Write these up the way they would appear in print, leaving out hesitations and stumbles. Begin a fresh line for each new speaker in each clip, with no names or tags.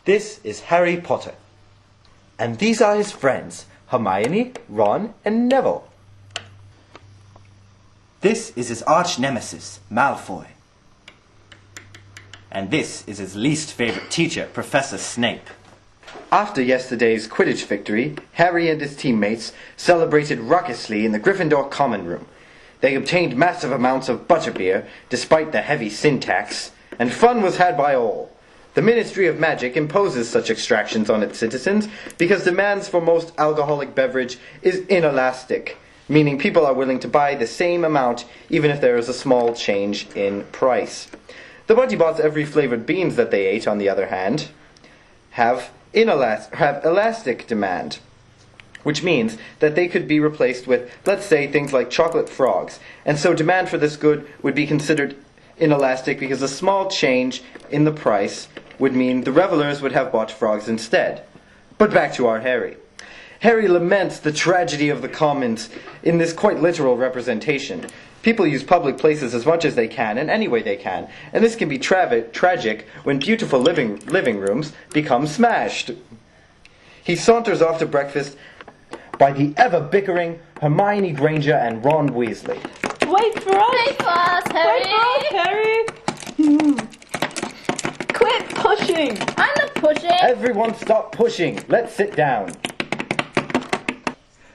This is Harry Potter. And these are his friends, Hermione, Ron, and Neville. This is his arch nemesis, Malfoy. And this is his least favorite teacher, Professor Snape. After yesterday's Quidditch victory, Harry and his teammates celebrated raucously in the Gryffindor common room. They obtained massive amounts of butterbeer, despite the heavy sin tax, and fun was had by all. The Ministry of Magic imposes such extractions on its citizens because demands for most alcoholic beverage is inelastic, meaning people are willing to buy the same amount even if there is a small change in price. The Bunty-Bots every flavored beans that they ate, on the other hand, have elastic demand, which means that they could be replaced with, let's say, things like chocolate frogs, and so demand for this good would be considered inelastic because a small change in the price would mean the revelers would have bought frogs instead. But back to our Harry. Harry laments the tragedy of the commons in this quite literal representation. People use public places as much as they can and any way they can, and this can be tragic when beautiful living rooms become smashed. He saunters off to breakfast by the ever-bickering Hermione Granger and Ron Weasley.
Wait for us!
Wait for us, Harry!
Wait for us, Harry! Quit pushing!
I'm not pushing!
Everyone stop pushing! Let's sit down.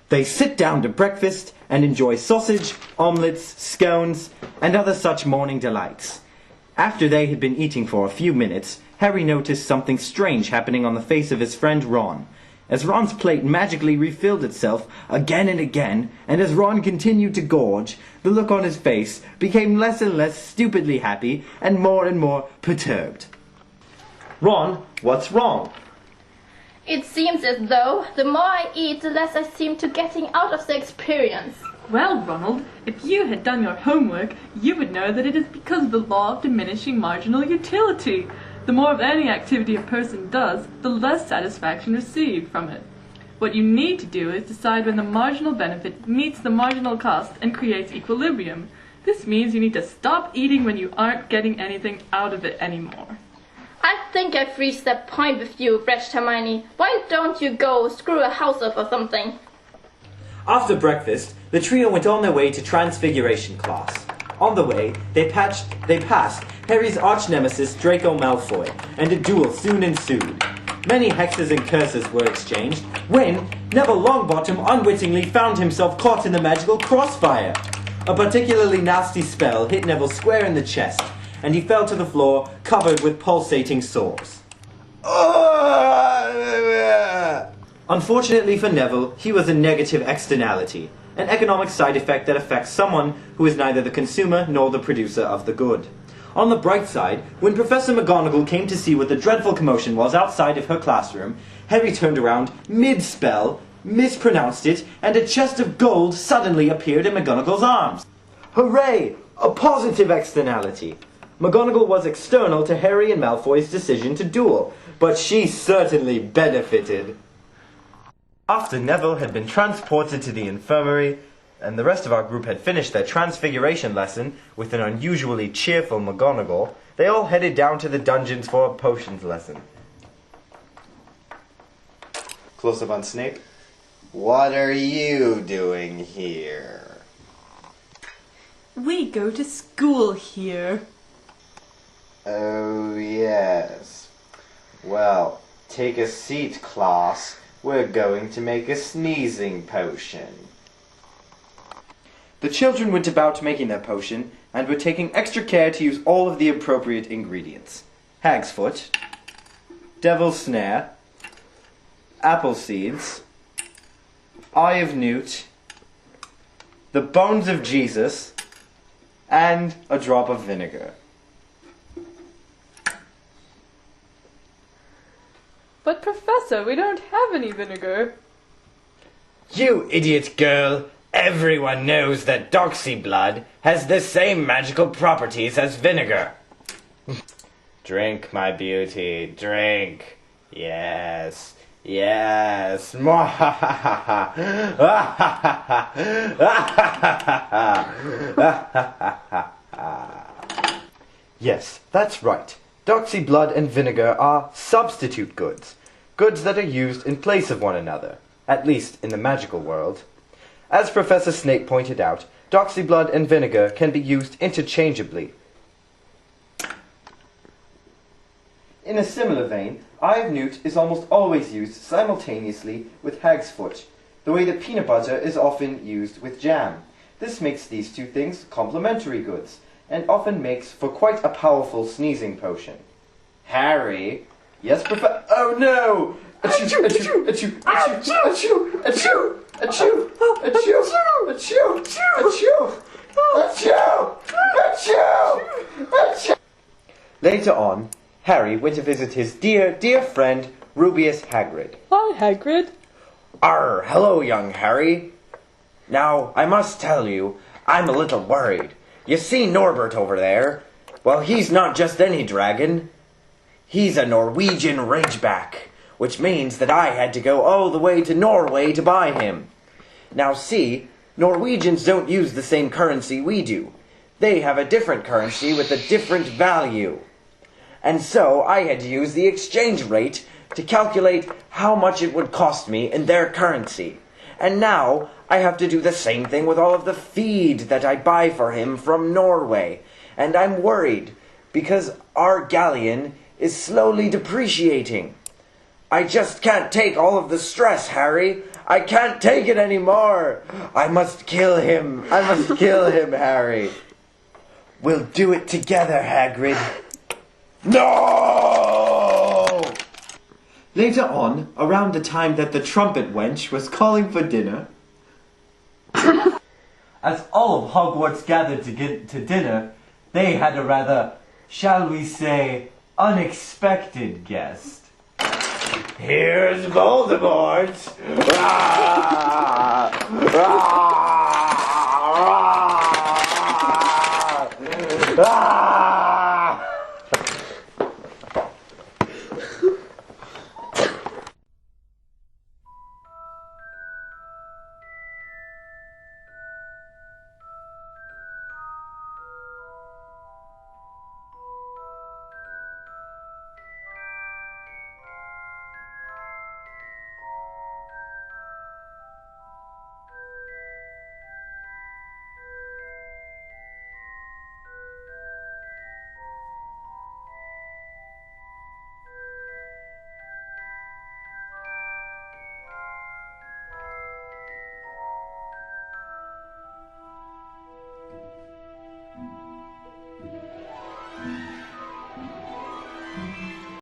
They sit down to breakfast and enjoy sausage, omelettes, scones, and other such morning delights. After they had been eating for a few minutes, Harry noticed something strange happening on the face of his friend Ron. As Ron's plate magically refilled itself again and again, and as Ron continued to gorge, the look on his face became less and less stupidly happy and more perturbed. Ron, what's wrong?
It seems as though the more I eat, the less I seem to getting out of the experience.
Well, Ronald, if you had done your homework, you would know that it is because of the law of diminishing marginal utility. The more of any activity a person does, the less satisfaction received from it. What you need to do is decide when the marginal benefit meets the marginal cost and creates equilibrium. This means you need to stop eating when you aren't getting anything out of it anymore.
I think I've reached that point with you, Fresh Hermione. Why don't you go screw a house up or something?
After breakfast, the trio went on their way to Transfiguration class. On the way, they passed Harry's arch-nemesis Draco Malfoy, and a duel soon ensued. Many hexes and curses were exchanged, when Neville Longbottom unwittingly found himself caught in the magical crossfire. A particularly nasty spell hit Neville square in the chest, and he fell to the floor, covered with pulsating sores. Unfortunately for Neville, he was a negative externality, an economic side effect that affects someone who is neither the consumer nor the producer of the good. On the bright side, when Professor McGonagall came to see what the dreadful commotion was outside of her classroom, Harry turned around mid-spell, mispronounced it, and a chest of gold suddenly appeared in McGonagall's arms. Hooray! A positive externality! McGonagall was external to Harry and Malfoy's decision to duel, but she certainly benefited. After Neville had been transported to the infirmary, and the rest of our group had finished their transfiguration lesson with an unusually cheerful McGonagall, they all headed down to the dungeons for a potions lesson. Close up on Snape.
What are you doing here?
We go to school here.
Oh, yes. Well, take a seat, class. We're going to make a sneezing potion.
The children went about making their potion, and were taking extra care to use all of the appropriate ingredients. Hag's foot, devil's snare, apple seeds, eye of newt, the bones of Jesus, and a drop of vinegar.
But Professor, we don't have any vinegar.
You idiot girl! Everyone knows that doxy blood has the same magical properties as vinegar. Drink, my beauty, drink. Yes, yes.
Yes, that's right. Doxy blood and vinegar are substitute goods, goods that are used in place of one another, at least in the magical world. As Professor Snape pointed out, doxy blood and vinegar can be used interchangeably. In a similar vein, eye of newt is almost always used simultaneously with hag's foot, the way that peanut butter is often used with jam. This makes these two things complementary goods, and often makes for quite a powerful sneezing potion. Harry? Yes, Professor? Oh no! Achoo! Achoo! Achoo! Achoo! Achoo! Achoo! Achoo! Achoo! Achoo! Achoo! Achoo! Achoo! Achoo! Later on, Harry went to visit his dear friend, Rubeus Hagrid.
Hi, Hagrid.
Arr, hello, young Harry. Now, I must tell you, I'm a little worried. You see Norbert over there? Well, he's not just any dragon. He's a Norwegian ridgeback, which means that I had to go all the way to Norway to buy him. Now see, Norwegians don't use the same currency we do. They have a different currency with a different value. And so I had to use the exchange rate to calculate how much it would cost me in their currency. And now I have to do the same thing with all of the feed that I buy for him from Norway. And I'm worried because our galleon is slowly depreciating. I just can't take all of the stress, Harry. I can't take it anymore. I must kill him. I must kill him, Harry. We'll do it together, Hagrid. No! Later on, around the time that the trumpet wench was calling for dinner, as all of Hogwarts gathered to get to dinner, they had a rather, shall we say, unexpected guest. Here's Voldemort! Ah! Ah! Ah!